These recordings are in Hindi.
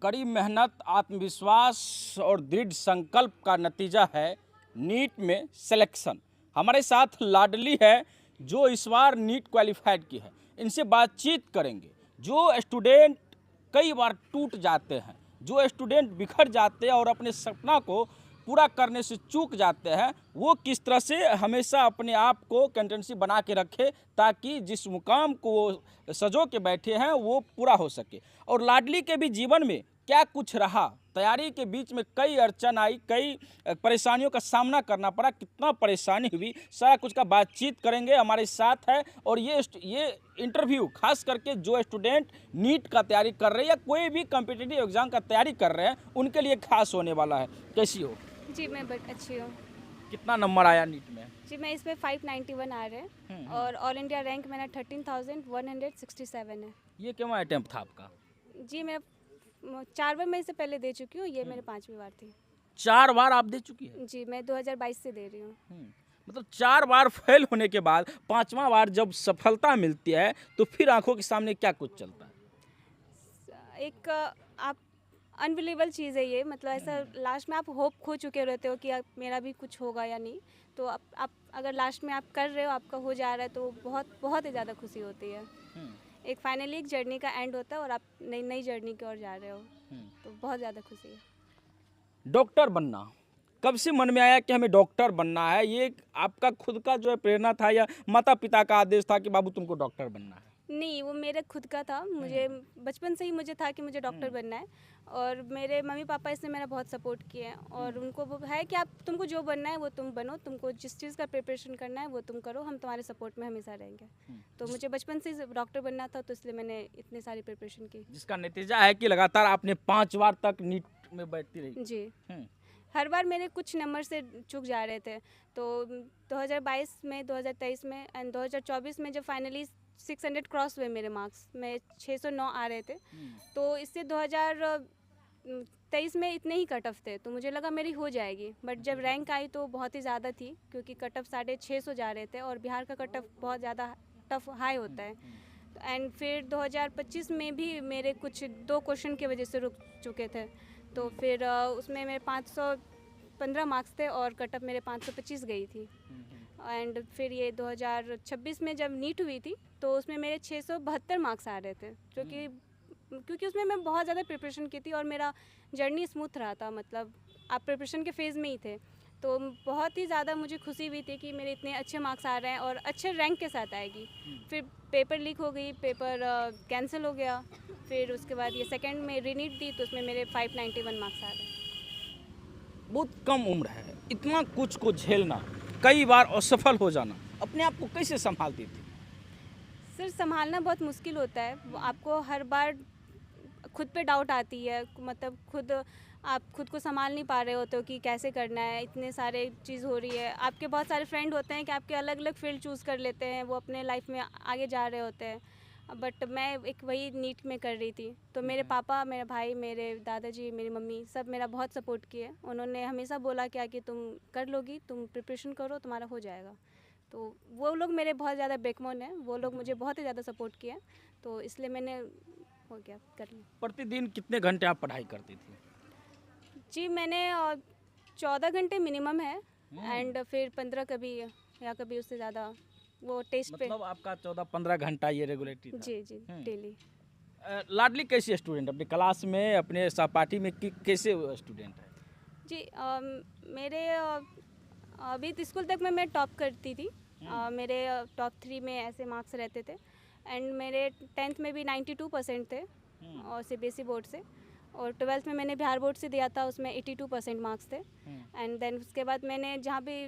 कड़ी मेहनत, आत्मविश्वास और दृढ़ संकल्प का नतीजा है नीट में सिलेक्शन। हमारे साथ लाडली है जो इस बार नीट क्वालिफाइड की है। इनसे बातचीत करेंगे। जो स्टूडेंट कई बार टूट जाते हैं, जो स्टूडेंट बिखर जाते हैं और अपने सपना को पूरा करने से चूक जाते हैं, वो किस तरह से हमेशा अपने आप को कंटेंसी बना के रखे ताकि जिस मुकाम को वो सजो के बैठे हैं वो पूरा हो सके। और लाडली के भी जीवन में क्या कुछ रहा, तैयारी के बीच में कई अड़चन आई, कई परेशानियों का सामना करना पड़ा, कितना परेशानी हुई, सारा कुछ का बातचीत करेंगे। हमारे साथ है और ये इंटरव्यू खास करके जो स्टूडेंट नीट का तैयारी कर रहे हैं या कोई भी कॉम्पिटिटिव एग्जाम का तैयारी कर रहे हैं उनके लिए खास होने वाला है। कैसी हो? जी मैं अच्छी हूँ। कितना नंबर आया नीट में? जी मैं इसमें 591 आ रहे हैं और ऑल इंडिया रैंक मेरा 13,167 है। ये क्यों अटेम्प्ट था आपका? जी मेरा 4 बार मैं इससे पहले दे चुकी हूँ, ये मेरे 5वीं बार थी। 4 बार आप दे चुकी है? जी मैं 2022 से दे रही हूँ। मतलब 4 बार फेल होने के बाद 5वां बार जब सफलता मिलती है तो फिर आंखों के सामने क्या कुछ चलता है? एक आप अनबिलीवेबल चीज़ है ये, मतलब ऐसा लास्ट में आप होप खो चुके रहते हो कि मेरा भी कुछ होगा या नहीं। तो आप अगर लास्ट में आप कर रहे हो, आपका हो जा रहा है, तो बहुत बहुत ही ज़्यादा खुशी होती है। एक फाइनली एक जर्नी का एंड होता है और आप नई नई जर्नी की ओर जा रहे हो, तो बहुत ज़्यादा खुशी है। डॉक्टर बनना कब से मन में आया कि हमें डॉक्टर बनना है? ये आपका खुद का जो है प्रेरणा था या माता पिता का आदेश था कि बाबू तुमको डॉक्टर बनना है? नहीं, वो मेरे खुद का था। मुझे बचपन से ही मुझे था कि मुझे डॉक्टर बनना है और मेरे मम्मी पापा इसने मेरा बहुत सपोर्ट किया है और उनको वो है कि आप तुमको जो बनना है वो तुम बनो, तुमको जिस चीज़ का प्रिपरेशन करना है वो तुम करो, हम तुम्हारे सपोर्ट में हमेशा रहेंगे। तो मुझे बचपन से डॉक्टर बनना था, तो इसलिए मैंने इतनी सारी प्रिपरेशन की। जिसका नतीजा है कि लगातार आपने 5 बार तक नीट में बैठती रही। जी, हर बार मेरे कुछ नंबर से चूक जा रहे थे। तो 2022 में, 2023 में एंड 2024 में जब फाइनली 600 क्रॉस हुए मेरे मार्क्स, मैं 609 आ रहे थे। तो इससे 2023 में इतने ही कट ऑफ थे, तो मुझे लगा मेरी हो जाएगी। बट जब रैंक आई तो बहुत ही ज़्यादा थी, क्योंकि कट ऑफ 650 जा रहे थे और बिहार का कट ऑफ बहुत ज़्यादा टफ हाई होता है। एंड फिर 2025 में भी मेरे कुछ 2 क्वेश्चन की वजह से रुक चुके थे। तो फिर उसमें मेरे 515 मार्क्स थे और कट ऑफ मेरे 525 गई थी। एंड फिर ये 2026 में जब नीट हुई थी तो उसमें मेरे 672 मार्क्स आ रहे थे, जो कि क्योंकि उसमें मैं बहुत ज़्यादा प्रिपरेशन की थी और मेरा जर्नी स्मूथ रहा था, मतलब आप प्रिपरेशन के फेज़ में ही थे। तो बहुत ही ज़्यादा मुझे खुशी हुई थी कि मेरे इतने अच्छे मार्क्स आ रहे हैं और अच्छे रैंक के साथ आएगी। फिर पेपर लीक हो गई, पेपर कैंसिल हो गया। फिर उसके बाद ये सेकंड में रीनीट दी तो उसमें मेरे 591 मार्क्स आ रहे हैं। बहुत कम उम्र है, इतना कुछ को झेलना, कई बार असफल हो जाना, अपने आप को कैसे संभालती थी? सिर्फ संभालना बहुत मुश्किल होता है। वो आपको हर बार खुद पे डाउट आती है, मतलब आप खुद को संभाल नहीं पा रहे होते हो कि कैसे करना है, इतने सारे चीज़ हो रही है। आपके बहुत सारे फ्रेंड होते हैं कि आपके अलग अलग फील्ड चूज़ कर लेते हैं, वो अपने लाइफ में आगे जा रहे होते हैं। बट मैं एक वही नीट में कर रही थी, तो मेरे पापा, मेरे भाई, मेरे दादाजी, मेरी मम्मी सब मेरा बहुत सपोर्ट किए। उन्होंने हमेशा बोला क्या कि तुम कर लोगी, तुम प्रिपरेशन करो, तुम्हारा हो जाएगा। तो वो लोग मेरे बहुत ज़्यादा बैकबोन हैं, वो लोग मुझे बहुत ही ज़्यादा सपोर्ट किए, तो इसलिए मैंने हो गया कर लिया। प्रतिदिन कितने घंटे आप पढ़ाई करती थी? जी मैंने 14 घंटे मिनिमम है एंड फिर 15 कभी या कभी उससे ज़्यादा, वो टेस्ट पे। मतलब आपका 14-15 घंटा ये रेगुलेटरी था? जी जी डेली। लाडली कैसी स्टूडेंट अपने क्लास में, अपने सहपाठी में कैसे स्टूडेंट है? जी मेरे अभी स्कूल तक में मैं टॉप करती थी। मेरे टॉप 3 में ऐसे मार्क्स रहते थे एंड मेरे 10th में भी 92% थे और सीबीएसई बोर्ड से। और 12th में मैंने बिहार बोर्ड से दिया था, उसमें 82% मार्क्स थे। एंड देन उसके बाद मैंने जहाँ भी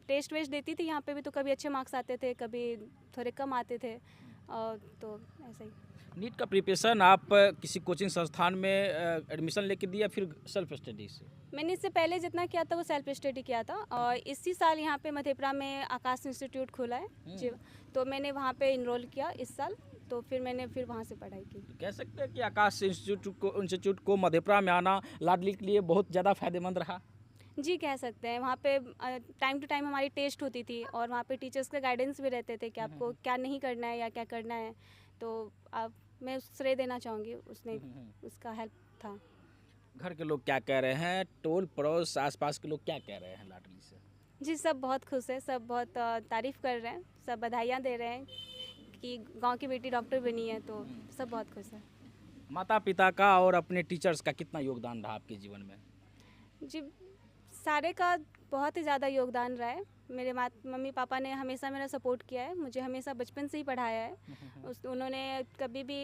टेस्ट वेस्ट देती थी, यहाँ पे भी तो कभी अच्छे मार्क्स आते थे, कभी थोड़े कम आते थे। तो ऐसा ही। नीट का प्रिपरेशन आप किसी कोचिंग संस्थान में एडमिशन लेके दिया फिर सेल्फ स्टडी से? मैंने इससे पहले जितना किया था वो सेल्फ स्टडी किया था और इसी साल यहाँ पे मधेपुरा में आकाश इंस्टीट्यूट खुला है जी, तो मैंने वहाँ पे इनरोल किया इस साल, तो फिर मैंने वहाँ से पढ़ाई की। कह सकते हैं कि आकाश इंस्टीट्यूट को मधेपुरा में आना लाडली के लिए बहुत ज़्यादा फायदेमंद रहा? जी कह सकते हैं। वहाँ पे टाइम टू टाइम हमारी टेस्ट होती थी और वहाँ पे टीचर्स के गाइडेंस भी रहते थे कि आपको क्या नहीं करना है या क्या करना है। तो आप मैं श्रेय देना चाहूँगी, उसने उसका हेल्प था। घर के लोग क्या कह रहे हैं, टोल पड़ोस आसपास के लोग क्या कह रहे हैं लाडली से? जी, सब बहुत खुश है, सब बहुत तारीफ़ कर रहे हैं, सब बधाइयाँ दे रहे हैं कि गांव की बेटी डॉक्टर बनी है, तो सब बहुत खुश है। माता पिता का और अपने टीचर्स का कितना योगदान रहा आपके जीवन में? जी, सारे का बहुत ही ज़्यादा योगदान रहा है। मेरे मम्मी पापा ने हमेशा मेरा सपोर्ट किया है, मुझे हमेशा बचपन से ही पढ़ाया है। उन्होंने कभी भी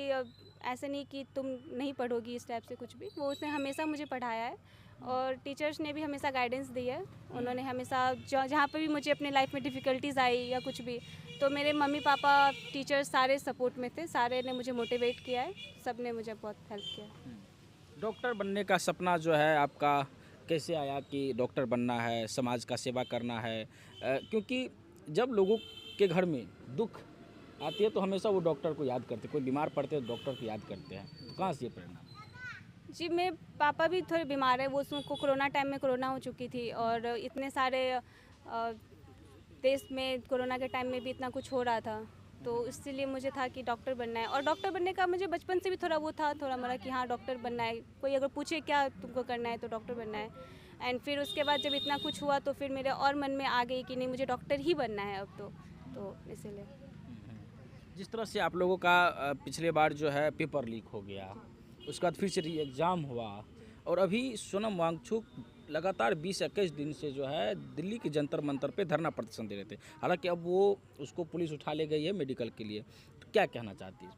ऐसे नहीं कि तुम नहीं पढ़ोगी इस टाइप से कुछ भी, वो उसने हमेशा मुझे पढ़ाया है। और टीचर्स ने भी हमेशा गाइडेंस दी है। उन्होंने हमेशा जहाँ पे भी मुझे अपने लाइफ में डिफ़िकल्टीज़ आई या कुछ भी, तो मेरे मम्मी पापा टीचर्स सारे सपोर्ट में थे, सारे ने मुझे मोटिवेट किया है, सब ने मुझे बहुत हेल्प किया है। डॉक्टर बनने का सपना जो है आपका कैसे आया कि डॉक्टर बनना है, समाज का सेवा करना है? क्योंकि जब लोगों के घर में दुख आती है तो हमेशा वो डॉक्टर को याद करते हैं, कोई बीमार पड़ते हैं तो डॉक्टर को याद करते हैं, तो कहाँ से ये प्रेरणा? जी, मेरे पापा भी थोड़े बीमार है, वो उनको कोरोना टाइम में कोरोना हो चुकी थी, और इतने सारे देश में कोरोना के टाइम में भी इतना कुछ हो रहा था, तो इसीलिए मुझे था कि डॉक्टर बनना है। और डॉक्टर बनने का मुझे बचपन से भी थोड़ा वो था, थोड़ा मेरा कि हाँ डॉक्टर बनना है, कोई अगर पूछे क्या तुमको करना है तो डॉक्टर बनना है। एंड फिर उसके बाद जब इतना कुछ हुआ तो फिर मेरे और मन में आ गई कि नहीं, मुझे डॉक्टर ही बनना है अब तो इसीलिए। जिस तरह से आप लोगों का पिछले बार जो है पेपर लीक हो गया, उसके बाद फिर से री एग्ज़ाम हुआ, और अभी सोनम वांगचुक लगातार 20-21 दिन से जो है दिल्ली के जंतर मंतर पे धरना प्रदर्शन दे रहे थे। हालांकि अब वो उसको पुलिस उठा ले गई है मेडिकल के लिए, तो क्या कहना चाहती है?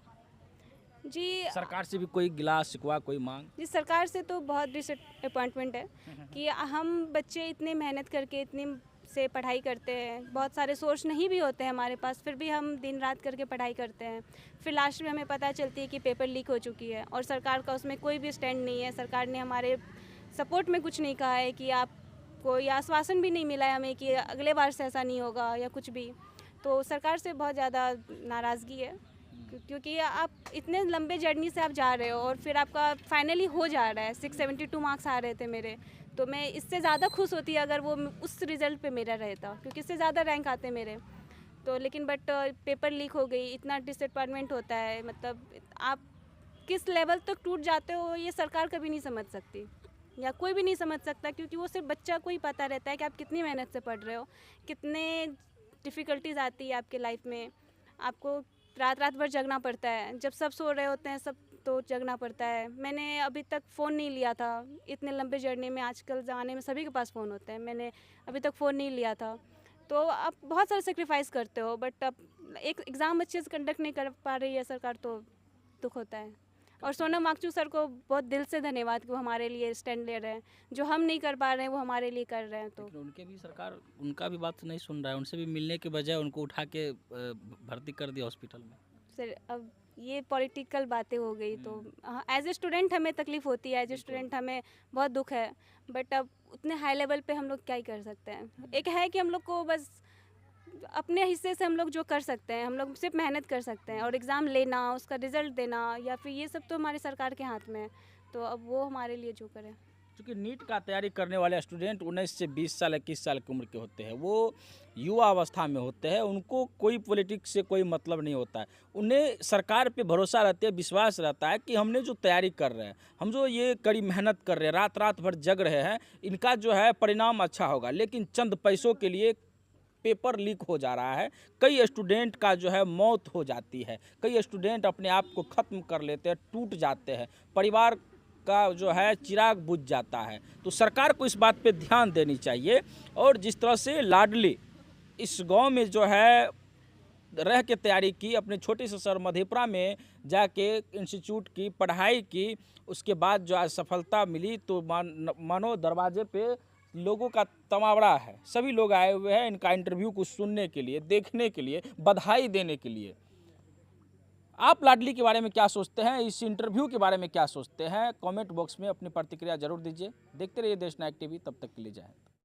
जी, सरकार से भी कोई गिला शिकवा, कोई मांग? जी, सरकार से तो बहुत डिसअपॉइंटमेंट है कि हम बच्चे इतने मेहनत करके इतनी से पढ़ाई करते हैं, बहुत सारे सोर्स नहीं भी होते हैं हमारे पास, फिर भी हम दिन रात करके पढ़ाई करते हैं, फिर लास्ट में हमें पता चलती है कि पेपर लीक हो चुकी है और सरकार का उसमें कोई भी स्टैंड नहीं है। सरकार ने हमारे सपोर्ट में कुछ नहीं कहा है कि आप कोई आश्वासन भी नहीं मिला है हमें कि अगले बार से ऐसा नहीं होगा या कुछ भी। तो सरकार से बहुत ज़्यादा नाराज़गी है, क्योंकि आप इतने लंबे जर्नी से आप जा रहे हो और फिर आपका फाइनली हो जा रहा है। 672 मार्क्स आ रहे थे मेरे, तो मैं इससे ज़्यादा खुश होती अगर वो उस रिज़ल्ट पे मेरा रहता, क्योंकि इससे ज़्यादा रैंक आते मेरे। तो लेकिन बट पेपर लीक हो गई, इतना डिसअपॉइंटमेंट होता है, मतलब आप किस लेवल तक टूट जाते हो ये सरकार कभी नहीं समझ सकती या कोई भी नहीं समझ सकता, क्योंकि वो सिर्फ बच्चा को ही पता रहता है कि आप कितनी मेहनत से पढ़ रहे हो, कितने डिफ़िकल्टीज आती है आपके लाइफ में। आपको रात रात भर जगना पड़ता है, जब सब सो रहे होते हैं सब तो जगना पड़ता है। मैंने अभी तक फ़ोन नहीं लिया था इतने लंबे जर्नी में, आजकल ज़माने में सभी के पास फ़ोन होते हैं, मैंने अभी तक फ़ोन नहीं लिया था। तो आप बहुत सारे सेक्रीफाइस करते हो, बट अब एक एग्ज़ाम अच्छे से कंडक्ट नहीं कर पा रही है सरकार, तो दुख होता है। और सोनम वांगचुक सर को बहुत दिल से धन्यवाद कि वो हमारे लिए स्टैंड ले रहे हैं, जो हम नहीं कर पा रहे हैं वो हमारे लिए कर रहे हैं। तो लेकिन उनके भी सरकार उनका भी बात नहीं सुन रहा है, उनसे भी मिलने के बजाय उनको उठा के भर्ती कर दिया हॉस्पिटल में। सर अब ये पॉलिटिकल बातें हो गई, तो एज ए स्टूडेंट हमें तकलीफ़ होती है, एज ए स्टूडेंट हमें बहुत दुख है, बट अब उतने हाई लेवल पे हम लोग क्या ही कर सकते हैं। एक है कि हम लोग को बस अपने हिस्से से हम लोग जो कर सकते हैं, हम लोग सिर्फ मेहनत कर सकते हैं, और एग्ज़ाम लेना, उसका रिज़ल्ट देना या फिर ये सब तो हमारी सरकार के हाथ में है। तो अब वो हमारे लिए जो करे। क्योंकि नीट का तैयारी करने वाले स्टूडेंट 19 से 20 साल 21 साल की उम्र के होते हैं, वो युवा अवस्था में होते हैं, उनको कोई पॉलिटिक्स से कोई मतलब नहीं होता है। उन्हें सरकार पे भरोसा रहता है, विश्वास रहता है कि हमने जो तैयारी कर रहे हैं, हम जो ये कड़ी मेहनत कर रहे हैं, रात रात भर जग रहे हैं, इनका जो है परिणाम अच्छा होगा। लेकिन चंद पैसों के लिए पेपर लीक हो जा रहा है, कई स्टूडेंट का जो है मौत हो जाती है, कई स्टूडेंट अपने आप को ख़त्म कर लेते हैं, टूट जाते हैं, परिवार का जो है चिराग बुझ जाता है। तो सरकार को इस बात पे ध्यान देनी चाहिए। और जिस तरह से लाडली इस गांव में जो है रह के तैयारी की, अपने छोटे से शहर मधेपुरा में जाके इंस्टीट्यूट की पढ़ाई की, उसके बाद जो आज सफलता मिली, तो मानो दरवाजे पे लोगों का तमावड़ा है। सभी लोग आए हुए हैं इनका इंटरव्यू को सुनने के लिए, देखने के लिए, बधाई देने के लिए। आप लाडली के बारे में क्या सोचते हैं, इस इंटरव्यू के बारे में क्या सोचते हैं, कमेंट बॉक्स में अपनी प्रतिक्रिया जरूर दीजिए। देखते रहिए देश नायक टीवी, तब तक के लिए जय हिंद।